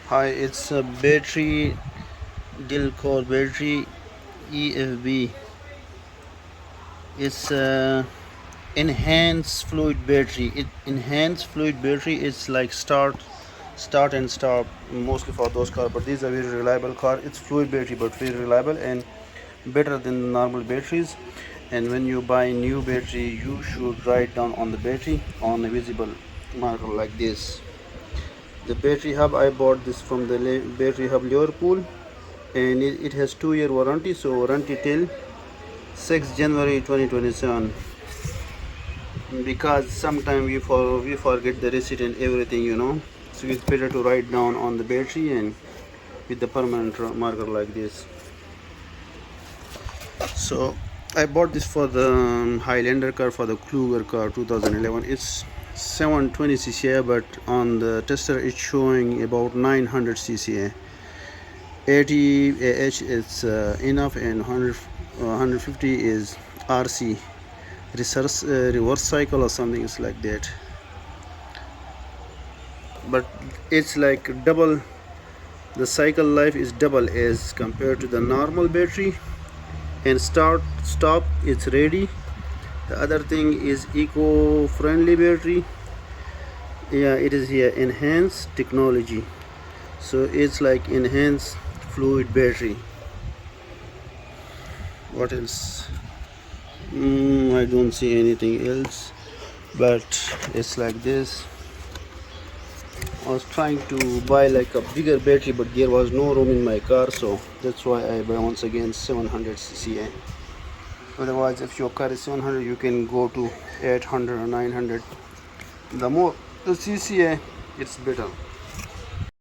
Hi, it's a battery, Delkor battery EFB. It's a enhanced fluid battery. Enhanced fluid battery is like start and stop mostly for those cars. But these are very reliable car. It's fluid battery, but very reliable and better than normal batteries. And when you buy new battery, you should write down on the battery on a visible marker like this. The battery hub, I bought this from the battery hub Liverpool, and it has 2-year warranty, so warranty till 6 January 2027. Because sometimes we forget the receipt and everything. So it's better to write down on the battery and with the permanent marker like this. So I bought this for the Highlander car, for the Kluger car 2011. It's 720 cca, but on the tester it's showing about 900 cca. 80 ah is enough, and 150 is RC, reverse cycle or something is like that. But it's like double, the cycle life is double as compared to the normal battery. And stop, it's ready. The other thing is eco-friendly battery. Yeah, it is here, enhanced technology. So it's like enhanced fluid battery. What else? I don't see anything else, but it's like this. I was trying to buy like a bigger battery, but there was no room in my car, so that's why I buy once again 700 cca. Otherwise, if your car is 700, you can go to 800 or 900. The more the cca, it's better.